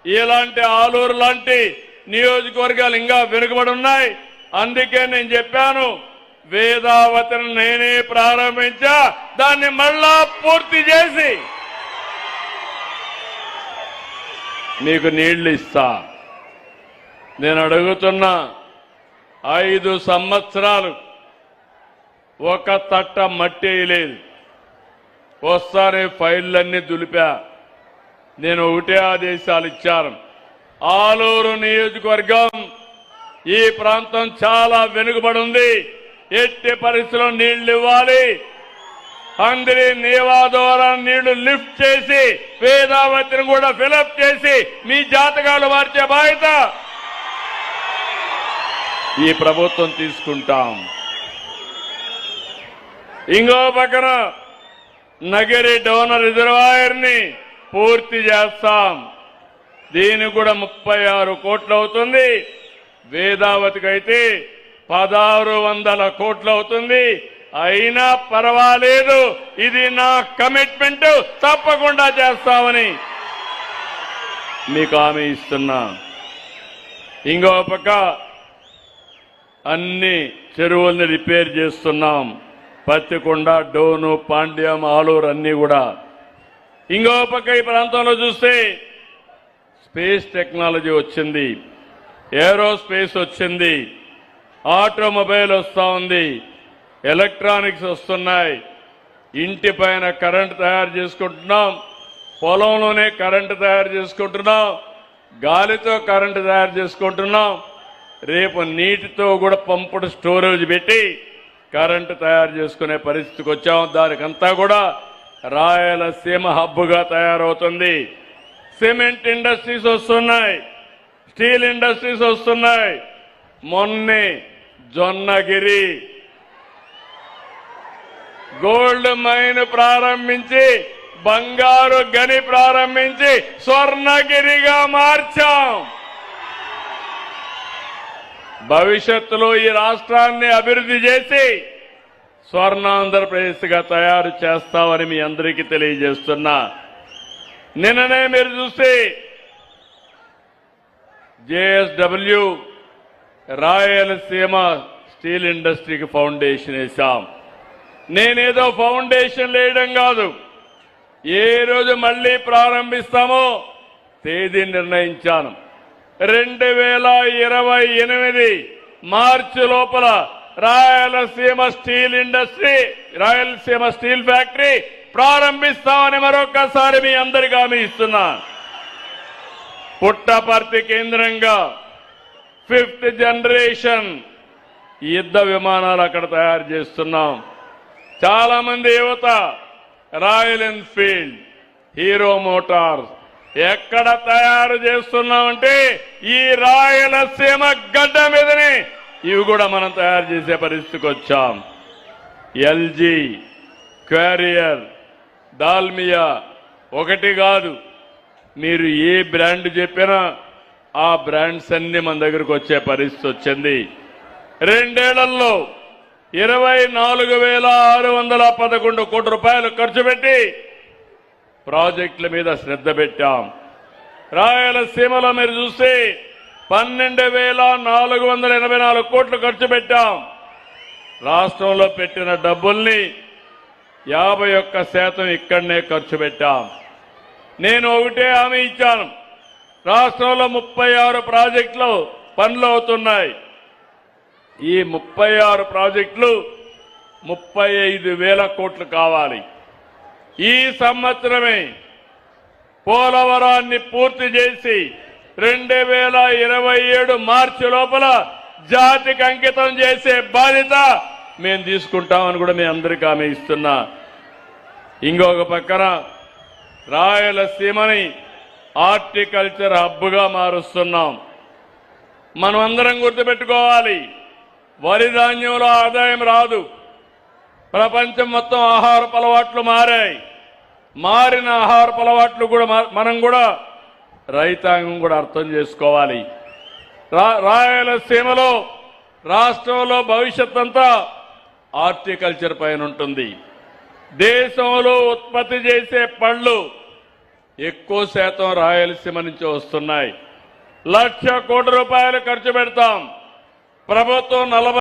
ఇలాంటి ఆలూరు లాంటి నియోజకవర్గాలు ఇంకా వెనుకబడి ఉన్నాయి. అందుకే నేను చెప్పాను, వేదావతిని నేనే ప్రారంభించా, దాన్ని మళ్ళా పూర్తి చేసి మీకు నీళ్లు ఇస్తా. నేను అడుగుతున్నా, 5 సంవత్సరాలు ఒక తట్ట మట్టి వేయలేదు. వస్తానే ఫైళ్ళన్నీ దులిపా. నేను ఒకటే ఆదేశాలు ఇచ్చాను, ఆలూరు నియోజకవర్గం ఈ ప్రాంతం చాలా వెనుకబడి ఉంది, ఎట్టి పరిస్థితుల్లో నీళ్లు ఇవ్వాలి. అందరి నీవా ద్వారా నీళ్లు లిఫ్ట్ చేసి వేదావతిని కూడా ఫిలప్ చేసి మీ జాతకాలు మార్చే బాధ్యత ఈ ప్రభుత్వం తీసుకుంటాం. ఇంకో పక్కన నగిరి డోనర్ రిజర్వాయర్ ని పూర్తి చేస్తాం. దీనికి కూడా 36 కోట్లు అవుతుంది. వేదావతికి అయితే 1600 కోట్లు అవుతుంది. అయినా పర్వాలేదు, ఇది నా కమిట్మెంట్, తప్పకుండా చేస్తామని మీకు హామీ ఇస్తున్నా. ఇంకో పక్క అన్ని చెరువుల్ని రిపేర్ చేస్తున్నాం. పత్తికొండ, డోను, పాండ్యం, ఆలూరు అన్ని కూడా. ఇంకో పక్క ఈ ప్రాంతంలో చూస్తే స్పేస్ టెక్నాలజీ వచ్చింది, ఏరోస్పేస్ వచ్చింది, ఆటోమొబైల్ వస్తూ ఉంది, ఎలక్ట్రానిక్స్ వస్తున్నాయి. ఇంటి పైన కరెంటు తయారు చేసుకుంటున్నాం, పొలంలోనే కరెంటు తయారు చేసుకుంటున్నాం, గాలితో కరెంటు తయారు చేసుకుంటున్నాం. రేపు నీటితో కూడా పంపుడు స్టోరేజ్ పెట్టి కరెంటు తయారు చేసుకునే పరిస్థితికి వచ్చాం. దానికంతా కూడా రాయలసీమ హబ్బుగా తయారవుతుంది. సిమెంట్ ఇండస్ట్రీస్ వస్తున్నాయి, స్టీల్ ఇండస్ట్రీస్ వస్తున్నాయి. మొన్నే జొన్నగిరి గోల్డ్ మైన్ ప్రారంభించి, బంగారు గని ప్రారంభించి స్వర్ణగిరిగా మార్చాం. భవిష్యత్తులో ఈ రాష్ట్రాన్ని అభివృద్ధి చేసి స్వర్ణాంధ్రప్రదేశ్ గా తయారు చేస్తామని మీ అందరికీ తెలియజేస్తున్నా. నిన్ననే మీరు చూస్తే జేఎస్డబ్ల్యూ రాయలసీమ స్టీల్ ఇండస్ట్రీకి ఫౌండేషన్ వేశాం. నేనేదో ఫౌండేషన్ వేయడం కాదు, ఏ రోజు మళ్లీ ప్రారంభిస్తామో తేదీ నిర్ణయించాను. 2028 మార్చి లోపల Rayalaseema steel industry, Rayalaseema steel factory ప్రారంభిస్తామని మరొకసారి మీ అందరికీ హామీ ఇస్తున్నా. పుట్టపర్తి కేంద్రంగా 5th జనరేషన్ యుద్ధ విమానాలు అక్కడ తయారు చేస్తున్నాం. చాలా మంది యువత రాయల్ ఎన్ఫీల్డ్, హీరో మోటార్స్ ఎక్కడ తయారు చేస్తున్నామంటే ఈ రాయలసీమ గడ్డ మీదనే ఇవి కూడా మనం తయారు చేసే పరిస్థితికి వచ్చాం. ఎల్జీ, క్వారియర్, దాల్మియా ఒకటి కాదు, మీరు ఏ బ్రాండ్ చెప్పినా ఆ బ్రాండ్స్ అన్ని మన దగ్గరకు వచ్చే పరిస్థితి వచ్చింది. 2 ఏళ్లలో 24,611 కోట్ల రూపాయలు ఖర్చు పెట్టి ప్రాజెక్టుల మీద శ్రద్ధ పెట్టాం. రాయలసీమలో మీరు చూస్తే 12,484 కోట్లు ఖర్చు పెట్టాం. రాష్ట్రంలో పెట్టిన డబ్బుల్ని 51% ఇక్కడనే ఖర్చు పెట్టాం. నేను ఒకటే హామీ ఇచ్చాను, రాష్ట్రంలో 36 ప్రాజెక్టులు పనులు అవుతున్నాయి. ఈ 36 ప్రాజెక్టులు 35,000 కోట్లు కావాలి. ఈ సంవత్సరమే పోలవరాన్ని పూర్తి చేసి 2027 మార్చి లోపల జాతికి అంకితం చేసే బాధ్యత మేము తీసుకుంటామని కూడా మీ అందరికీ హామీ ఇస్తున్నా. ఇంకొక పక్కన రాయలసీమని హార్టికల్చర్ హబ్గా మారుస్తున్నాం. మనం అందరం గుర్తుపెట్టుకోవాలి, వరి ధాన్యంలో ఆదాయం రాదు. ప్రపంచం మొత్తం ఆహారపు అలవాట్లు మారాయి. మారిన ఆహారపు అలవాట్లు కూడా మనం కూడా రైతాంగం కూడా అర్థం చేసుకోవాలి. రాయలసీమలో రాష్ట్రంలో భవిష్యత్ అంతా హార్టికల్చర్ పైన ఉంటుంది. దేశంలో ఉత్పత్తి చేసే పళ్ళు ఎక్కువ శాతం రాయలసీమ నుంచి వస్తున్నాయి. 1,00,000 కోట్ల రూపాయలు ఖర్చు పెడతాం. ప్రభుత్వం 40